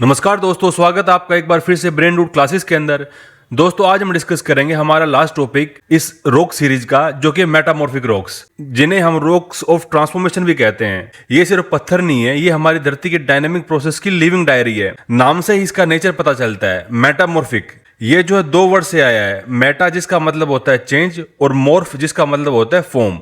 नमस्कार दोस्तों, स्वागत है आपका एक बार फिर से ब्रेन रूट क्लासेस के अंदर। दोस्तों आज हम डिस्कस करेंगे हमारा लास्ट टॉपिक इस रॉक सीरीज का, जो कि मेटामॉर्फिक रॉक्स, जिन्हें हम रॉक्स ऑफ ट्रांसफॉर्मेशन भी कहते हैं। ये सिर्फ पत्थर नहीं है, ये हमारी धरती के डायनेमिक प्रोसेस की लिविंग डायरी है। नाम से ही इसका नेचर पता चलता है, मेटामॉर्फिक। ये जो है दो वर्ड से आया है, मेटा जिसका मतलब होता है चेंज और मॉर्फ जिसका मतलब होता है फॉर्म,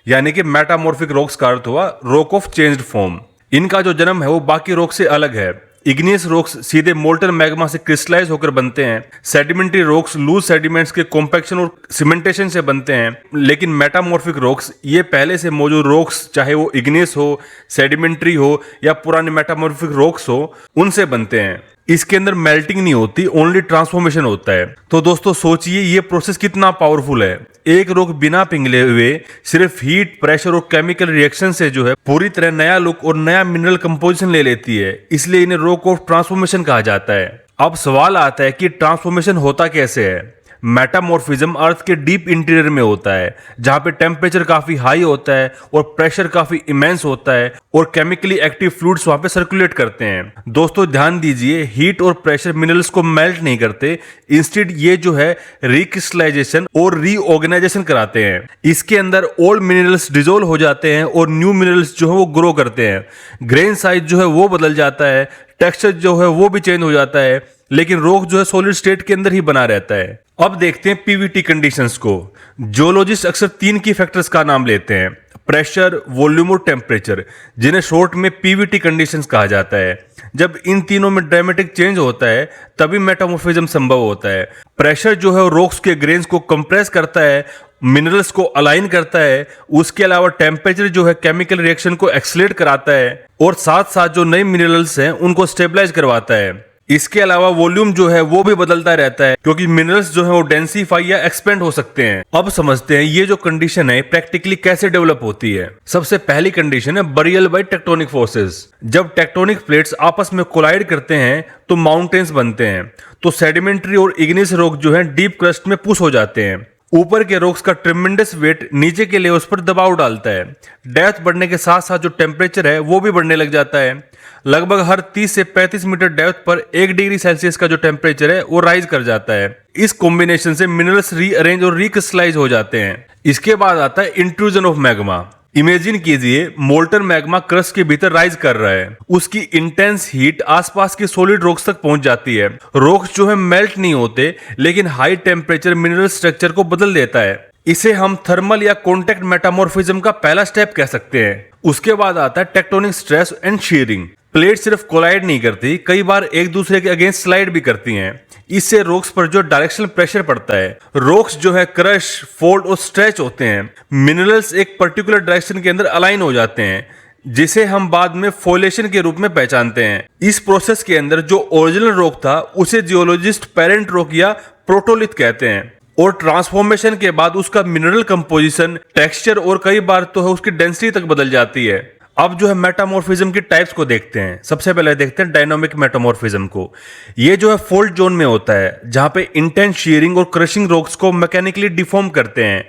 यानी कि मेटामॉर्फिक रॉक्स का अर्थ हुआ रॉक ऑफ चेंज्ड फॉर्म। इनका जो जन्म है वो बाकी रॉक से अलग है। इग्नियस रॉक्स सीधे मोल्टन मैग्मा से क्रिस्टलाइज होकर बनते हैं। सेडिमेंट्री रॉक्स लूज सेडिमेंट्स के कॉम्पैक्शन और सीमेंटेशन से बनते हैं। लेकिन मेटामॉर्फिक रॉक्स ये पहले से मौजूद रॉक्स, चाहे वो इग्नियस हो, सेडिमेंट्री हो या पुराने मेटामॉर्फिक रॉक्स हो, उनसे बनते हैं। इसके अंदर मेल्टिंग नहीं होती, ओनली ट्रांसफॉर्मेशन होता है। तो दोस्तों सोचिए ये प्रोसेस कितना पावरफुल है। एक रॉक बिना पिघले हुए सिर्फ हीट, प्रेशर और केमिकल रिएक्शन से जो है पूरी तरह नया लुक और नया मिनरल कंपोजिशन ले लेती है। इसलिए इन्हें रॉक ऑफ ट्रांसफॉर्मेशन कहा जाता है। अब सवाल आता है कि ट्रांसफॉर्मेशन होता कैसे है। मेटामॉर्फिज्म अर्थ के डीप इंटीरियर में होता है, जहां पे टेम्परेचर काफी हाई होता है और प्रेशर काफी इमेंस होता है और केमिकली एक्टिव फ्लूइड्स वहां पे सर्कुलेट करते हैं। दोस्तों ध्यान दीजिए, हीट और प्रेशर मिनरल्स को मेल्ट नहीं करते, इंस्टेड ये जो है रिक्रिस्टलाइजेशन और रीऑर्गेनाइजेशन कराते हैं। इसके अंदर ओल्ड मिनरल्स डिसॉल्व हो जाते हैं और न्यू मिनरल्स जो है वो ग्रो करते हैं। ग्रेन साइज जो है वो बदल जाता है, टेक्सचर जो है वो भी चेंज हो जाता है, लेकिन रॉक जो है सॉलिड स्टेट के अंदर ही बना रहता है। अब देखते हैं पीवीटी कंडीशंस को। जियोलॉजिस्ट अक्सर तीन की फैक्टर्स का नाम लेते हैं, प्रेशर, वॉल्यूम और टेम्परेचर, जिन्हें शॉर्ट में पीवीटी कंडीशंस कहा जाता है। जब इन तीनों में ड्रामेटिक चेंज होता है तभी मेटामॉर्फिज्म संभव होता है। प्रेशर जो है रॉक्स के ग्रेन्स को कंप्रेस करता है, मिनरल्स को अलाइन करता है। उसके अलावा टेम्परेचर जो है केमिकल रिएक्शन को एक्सेलरेट कराता है और साथ साथ जो नए मिनरल्स हैं उनको स्टेबलाइज करवाता है। इसके अलावा वॉल्यूम जो है वो भी बदलता रहता है, क्योंकि मिनरल्स जो है वो डेंसिफाई या एक्सपेंड हो सकते हैं। अब समझते हैं ये जो कंडीशन है प्रैक्टिकली कैसे डेवलप होती है। सबसे पहली कंडीशन है बरियल बाय टेक्टोनिक फोर्सेस। जब टेक्टोनिक प्लेट्स आपस में कोलाइड करते हैं तो माउंटेन्स बनते हैं। तो सेडिमेंट्री और इग्नियस रॉक जो है डीप क्रस्ट में पुश हो जाते हैं। ऊपर के रॉक्स का ट्रिमेंडस वेट नीचे के लेयर्स पर दबाव डालता है। डेप्थ बढ़ने के साथ साथ जो टेम्परेचर है वो भी बढ़ने लग जाता है। लगभग हर 30 से 35 मीटर डेप्थ पर 1 डिग्री सेल्सियस का जो टेम्परेचर है वो राइज कर जाता है। इस कॉम्बिनेशन से मिनरल्स रीअरेंज और रिक्रिस्टलाइज हो जाते हैं। इसके बाद आता है इंट्रूजन ऑफ मैग्मा। इमेजिन कीजिए मोल्टन मैग्मा क्रस्ट के भीतर राइज कर रहा है। उसकी इंटेंस हीट आसपास के सॉलिड रॉक्स तक पहुंच जाती है। रॉक्स जो है मेल्ट नहीं होते, लेकिन हाई टेम्परेचर मिनरल स्ट्रक्चर को बदल देता है। इसे हम थर्मल या कॉन्टैक्ट मेटामॉर्फिज्म का पहला स्टेप कह सकते हैं। उसके बाद आता है tectonic stress and shearing. Plate सिर्फ कोलाइड नहीं करती, कई बार एक दूसरे के अगेंस्ट स्लाइड भी करती हैं। इससे रॉक्स पर जो डायरेक्शनल प्रेशर पड़ता है, रॉक्स जो है क्रश, फोल्ड और स्ट्रेच होते हैं। मिनरल्स एक पर्टिकुलर डायरेक्शन के अंदर अलाइन हो जाते हैं, जिसे हम बाद में फॉइलेशन के रूप में पहचानते हैं। इस प्रोसेस के अंदर जो ओरिजिनल रॉक था उसे जियोलॉजिस्ट पेरेंट रॉक या प्रोटोलिथ कहते हैं, और ट्रांसफॉर्मेशन के बाद उसका मिनरल कंपोजिशन, टेक्सचर और कई बार तो है उसकी डेंसिटी तक बदल जाती है। अब जो है मेटामॉर्फिज्म की टाइप्स को देखते हैं। सबसे पहले देखते हैं डायनामिक मेटामॉर्फिज्म को। ये जो है फोल्ड जोन में होता है, जहां पे इंटेंस शीयरिंग और क्रशिंग रॉक्स को मैकेनिकली डिफॉर्म करते हैं।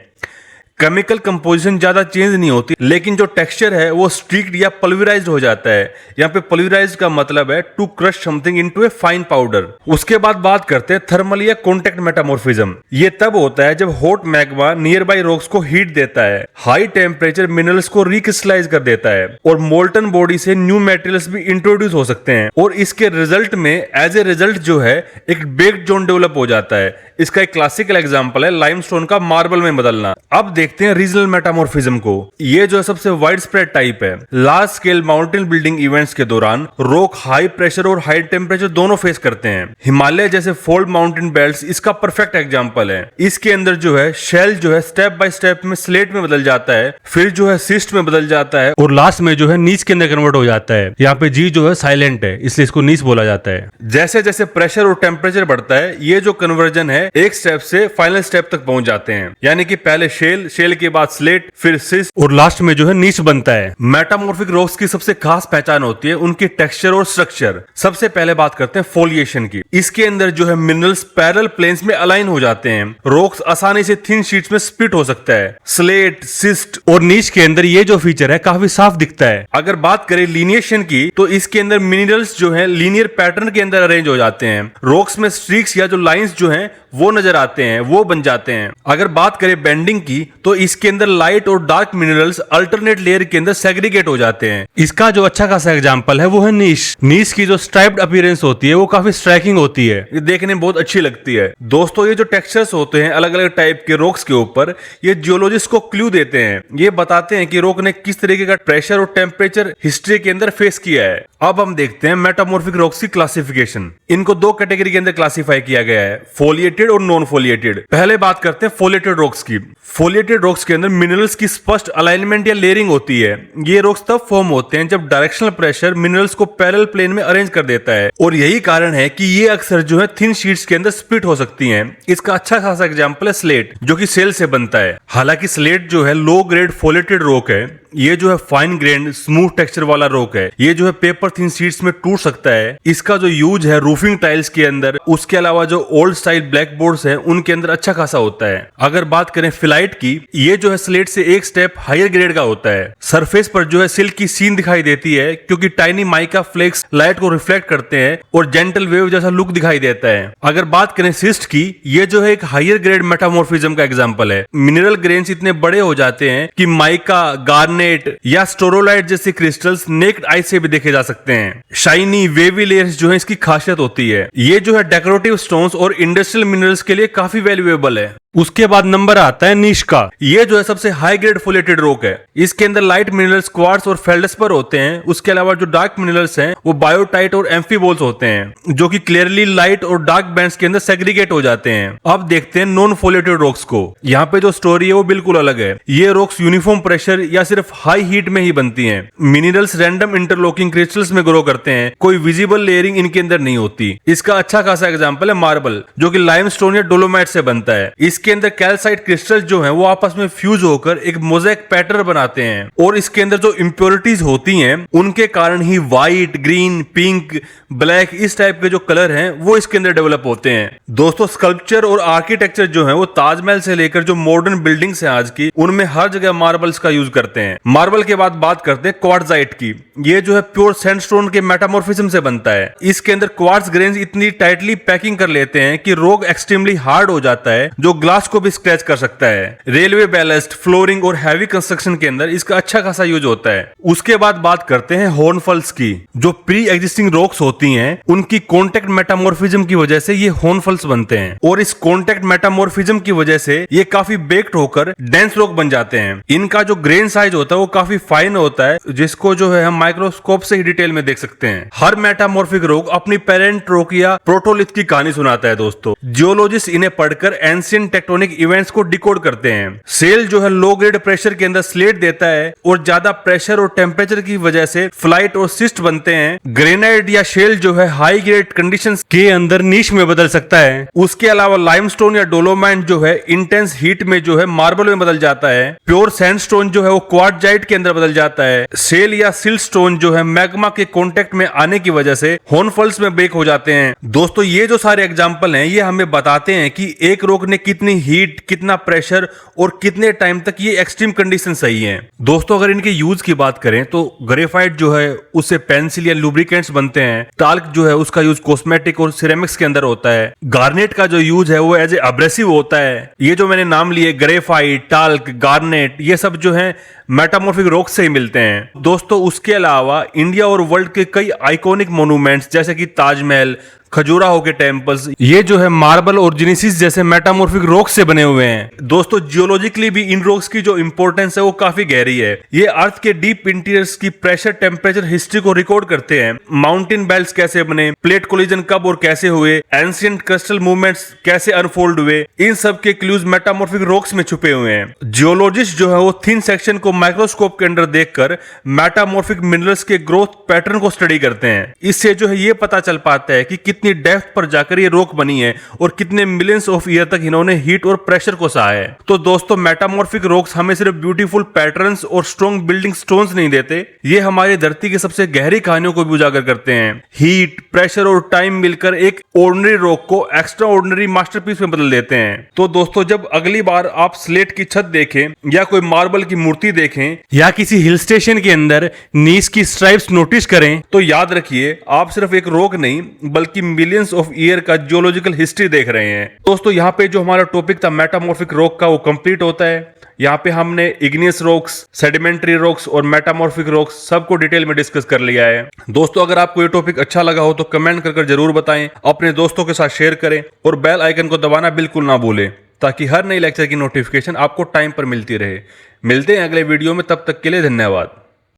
केमिकल कंपोजिशन ज्यादा चेंज नहीं होती, लेकिन जो टेक्सचर है वो स्ट्रिक्ट या पल्वराइज्ड हो जाता है। यहाँ पे पल्वराइज्ड का मतलब है to crush something into a fine powder. उसके बाद बात करते हैं थर्मल या कॉन्टैक्ट मेटामॉर्फिज्म। ये तब होता है जब hot magma near by rocks को हीट देता है, हाई टेम्परेचर मिनरल्स को रिक्रिस्टलाइज कर देता है और मोल्टन बॉडी से न्यू मेटेरियल्स भी इंट्रोड्यूस हो सकते हैं। और इसके रिजल्ट में एज ए रिजल्ट जो है एक बेक्ड जोन डेवलप हो जाता है। इसका एक क्लासिकल एग्जांपल है लाइमस्टोन का मार्बल में बदलना। अब देखते हैं रीजनल मेटामॉर्फिज्म को। ये जो है सबसे वाइड स्प्रेड टाइप है। Large scale mountain building events के दौरान रॉक हाई प्रेशर और हाई टेम्परेचर दोनों फेस करते हैं। हिमालय जैसे फोल्ड माउंटेन बेल्ट्स इसका परफेक्ट एग्जांपल है। इसके अंदर जो है शेल जो है स्टेप बाय स्टेप में स्लेट में बदल जाता है, फिर जो है सिस्ट में बदल जाता है और लास्ट में जो है नीच के अंदर कन्वर्ट हो जाता है। यहाँ पे जी जो है साइलेंट है, इसलिए इसको नीच बोला जाता है। जैसे जैसे प्रेशर और टेम्परेचर बढ़ता है, ये जो कन्वर्जन है एक स्टेप से फाइनल स्टेप तक पहुंच जाते हैं। यानी कि पहले शेल, शेल के बाद स्लेट, फिर सिस्ट और लास्ट में जो है नीच बनता है। मेटामॉर्फिक रॉक्स की सबसे खास पहचान होती है उनकी टेक्सचर और स्ट्रक्चर। सबसे पहले बात करते हैं फोलिएशन की। इसके अंदर जो है मिनरल्स पैरेलल प्लेन्स में अलाइन हो जाते हैं। रॉक्स आसानी से थिन शीट्स में स्प्लिट हो सकता है। स्लेट, सिस्ट और नीच के अंदर ये जो फीचर है काफी साफ दिखता है। अगर बात करें लिनिएशन की तो इसके अंदर मिनरल्स जो है लीनियर पैटर्न के अंदर अरेंज हो जाते हैं। रॉक्स में स्ट्रीक्स या जो लाइंस जो हैं वो नजर आते हैं, वो बन जाते हैं। अगर बात करें बेंडिंग की तो इसके अंदर लाइट और डार्क मिनरल्स अल्टरनेट लेयर के अंदर सेग्रीगेट हो जाते हैं। इसका जो अच्छा खासा एग्जांपल है वो है नीच। नीच की जो स्ट्राइप्ड अपीयरेंस होती है वो काफी स्ट्राइकिंग होती है, ये देखने में बहुत अच्छी लगती है। दोस्तों ये जो टेक्सचर्स होते हैं अलग अलग टाइप के रॉक्स के ऊपर, ये जियोलॉजिस्ट को क्लू देते हैं। ये बताते हैं कि रॉक ने किस तरीके का प्रेशर और टेम्परेचर हिस्ट्री के अंदर फेस किया है। अब हम देखते हैं मेटामॉर्फिक रॉक्स की क्लासिफिकेशन। इनको दो कैटेगरी के अंदर क्लासिफाई किया गया है, फोलिएटेड और नॉन फोलिएटेड। पहले बात करते हैं फोलिएटेड रॉक्स की। फोलिएटेड रॉक्स के अंदर मिनरल्स की स्पष्ट अलाइनमेंट या लेयरिंग होती है। ये रॉक्स तब फॉर्म होते हैं जब डायरेक्शनल प्रेशर मिनरल्स को पैरेलल प्लेन में अरेंज कर देता है, और यही कारण है कि ये अक्सर जो है थिन शीट्स के अंदर स्प्लिट हो सकती हैं। इसका अच्छा खासा एग्जांपल है स्लेट, जो कि सेल से बनता है। हालांकि स्लेट जो है लो ग्रेड फोलिएटेड रॉक है, ये जो है फाइन ग्रेन स्मूथ टेक्सचर वाला रॉक है। ये जो है पेपर थिन शीट्स में टूट सकता है। इसका जो यूज है रूफिंग टाइल्स के अंदर, उसके अलावा जो ओल्ड स्टाइल ब्लैक बोर्ड्स हैं उनके अंदर अच्छा खासा होता है। अगर बात करें फिलाइट की, ये जो है स्लेट से एक स्टेप हायर ग्रेड का होता है। सरफेस पर जो है सिल्क की सीन दिखाई देती है क्योंकि टाइनी माइका फ्लेक्स लाइट को रिफ्लेक्ट करते हैं और जेंटल वेव जैसा लुक दिखाई देता है। अगर बात करें सिस्ट की, ये जो है एक हायर ग्रेड मेटामॉर्फिज्म का एग्जांपल है। मिनरल ग्रेन्स इतने बड़े हो जाते हैं कि माइका, गार्नेट या स्टोरोलाइट जैसे क्रिस्टल्स नेक्ड आई से भी देखे जा सकते हैं। शाइनी वेवी लेयर्स जो है इसकी खासियत होती है। ये जो है डेकोरेटिव स्टोन्स और इंडस्ट्रियल मिनरल्स के लिए काफी वैल्यूएबल है। उसके बाद नंबर आता है नीश का। ये जो है सबसे हाई ग्रेड फोलिएटेड रॉक है। इसके अंदर लाइट मिनरल्स क्वार्ट्ज और फेल्डस्पर होते हैं। उसके अलावा जो डार्क मिनरल्स हैं वो बायोटाइट और एम्फीबोल्स होते हैं, जो कि क्लियरली लाइट और डार्क बैंड्स के अंदर सेग्रीगेट हो जाते हैं। अब देखते हैं नॉन फोलिएटेड रॉक्स को। यहाँ पे जो स्टोरी है वो बिल्कुल अलग है। ये रॉक्स यूनिफॉर्म प्रेशर या सिर्फ हाई हीट में ही बनती हैं। मिनरल्स रैंडम इंटरलॉकिंग क्रिस्टल्स में ग्रो करते हैं, कोई विजिबल लेयरिंग इनके अंदर नहीं होती। इसका अच्छा खासा एग्जांपल है मार्बल, जो कि लाइमस्टोन या डोलोमाइट से बनता है। इसके अंदर कैल्साइट क्रिस्टल्स जो हैं वो आपस में फ्यूज होकर एक मोज़ेक पैटर्न बनाते हैं, और इसके अंदर जो इंप्योरिटीज होती हैं उनके कारण ही व्हाइट, ग्रीन, पिंक, ब्लैक इस टाइप के जो कलर हैं वो इसके अंदर डेवलप होते हैं। दोस्तों स्कल्पचर और आर्किटेक्चर जो है वो ताजमहल से लेकर जो मॉडर्न बिल्डिंग्स हैं आज की, उनमें हर जगह मार्बल्स का यूज करते हैं। मार्बल के बाद बात करते हैं क्वार्ट्जाइट की। ये जो है प्योर सैंडस्टोन के मेटामॉर्फिज्म से बनता है। इसके अंदर क्वार्ट्ज ग्रेन्स इतनी टाइटली पैकिंग कर लेते हैं कि रॉक एक्सट्रीमली हार्ड हो जाता है, जो ग्लास को भी स्क्रैच कर सकता है। रेलवे बैलेस्ट, फ्लोरिंग और हैवी कंस्ट्रक्शन के अंदर इसका अच्छा खासा यूज होता है। उसके बाद बात करते हैं हॉर्नफल्स की। जो प्री एग्जिस्टिंग रॉक्स होती हैं उनकी कॉन्टेक्ट मेटामॉर्फिज्म की वजह से ये हॉर्नफल्स बनते हैं, और इस कॉन्टेक्ट मेटामॉर्फिज्म की वजह से ये काफी बेक्ड होकर डेंस रॉक बन जाते हैं। इनका जो ग्रेन साइज होता है वो काफी फाइन होता है, जिसको जो है हम माइक्रोस्कोप से ही डिटेल में देख सकते हैं। हर मेटामॉर्फिक रॉक अपनी पेरेंट रॉक या प्रोटोलिथ की कहानी सुनाता है। दोस्तों जियोलॉजिस्ट इन्हें पढ़कर एंशिएंट टेक्टोनिक इवेंट्स को डिकोड करते हैं। सेल जो है लो ग्रेड प्रेशर के अंदर स्लेट देता है, और ज्यादा प्रेशर और टेम्परेचर की वजह से फ्लाइट और सिस्ट बनते हैं। ग्रेनाइट या शेल जो है हाई ग्रेड कंडीशंस के अंदर नीश में बदल सकता है। उसके अलावा लाइमस्टोन या डोलोमाइट जो है इंटेंस हीट में जो है मार्बल में बदल जाता है। प्योर सैंडस्टोन जो है वो क्वार्ट्जाइट के अंदर बदल जाता है। शेल या सिल्टस्टोन जो है मैग्मा के कांटेक्ट में आने की वजह से हॉर्नफल्स में ब्रेक हो जाते हैं। दोस्तों ये जो सारे एग्जांपल हैं ये हमें बताते हैं कि एक रॉक ने कितनी हीट, कितना प्रेशर और कितने टाइम तक ये एक्सट्रीम कंडीशन सही है। दोस्तों अगर इनके यूज की बात करें तो ग्रेफाइट जो है उससे पेंसिल या लुब्रिकेंट्स बनते हैं। टाल्क जो है उसका यूज कॉस्मेटिक और सिरेमिक्स के अंदर होता है। गार्नेट का जो यूज है वो एज ए अब्रेसिव होता है। ये जो मैंने नाम लिए ग्रेफाइट, टाल्क, गार्नेट, ये सब जो है मेटामॉर्फिक रॉक से ही मिलते हैं। दोस्तों उसके अलावा इंडिया और वर्ल्ड के कई आइकॉनिक मोन्यूमेंट्स जैसे कि ताजमहल, खजुराहो के टेम्पल्स, ये जो है मार्बल और जेनेसिस जैसे मेटामॉर्फिक रॉक्स से बने हुए हैं। दोस्तों जियोलॉजिकली भी इन रॉक्स की जो इंपॉर्टेंस है वो काफी गहरी है। ये अर्थ के डीप इंटीरियर्स की प्रेशर, टेम्परेचर, हिस्ट्री को रिकॉर्ड करते हैं। माउंटेन बेल्ट्स कैसे बने, प्लेट कोलिजन कब और कैसे हुए, एंशिएंट क्रिस्टल मूवमेंट्स कैसे अनफोल्ड हुए, इन सब के क्लूज मेटामॉर्फिक रॉक्स में छुपे हुए हैं। जियोलॉजिस्ट जो है वो थिन सेक्शन को माइक्रोस्कोप के अंदर देखकर मेटामॉर्फिक मिनरल्स के ग्रोथ पैटर्न को स्टडी करते हैं। इससे जो है ये पता चल पाता है कि कितनी डेप्थ पर जाकर ये रॉक बनी है और कितने मिलियंस ऑफ ईयर तक इन्होंने हीट और प्रेशर को सहा है। तो दोस्तों मेटामॉर्फिक रॉक्स हमें सिर्फ ब्यूटीफुल पैटर्न्स और स्ट्रॉन्ग बिल्डिंग स्टोन्स नहीं देते, ये हमारी धरती की सबसे गहरी कहानियों को भी उजागर करते हैं। हीट, प्रेशर और टाइम मिलकर एक ऑर्डिनरी रॉक को एक्स्ट्रा ऑर्डिनरी मास्टरपीस में बदल देते हैं। तो दोस्तों जब अगली बार आप स्लेट की छत देखें या कोई मार्बल की मूर्ति देखें या किसी हिल स्टेशन के अंदर नीस की स्ट्राइप्स नोटिस करें तो याद रखिए आप सिर्फ एक रॉक नहीं बल्कि मिलियंस ऑफ ईयर का जियोलॉजिकल हिस्ट्री देख रहे हैं। दोस्तों यहाँ पे जो हमारा टॉपिक था मेटामॉर्फिक रॉक का वो कंप्लीट होता है। यहाँ पे हमने इग्नियस रॉक्स, सेडिमेंट्री रॉक्स और मेटामॉर्फिक रॉक्स सबको डिटेल में डिस्कस कर लिया है। दोस्तों अगर आपको ये टॉपिक अच्छा लगा हो तो कमेंट कर जरूर बताएं, अपने दोस्तों के साथ शेयर करें और बेल आइकन को दबाना बिल्कुल ना भूलें ताकि हर नई लेक्चर की नोटिफिकेशन आपको टाइम पर मिलती रहे। मिलते हैं अगले वीडियो में, तब तक के लिए धन्यवाद।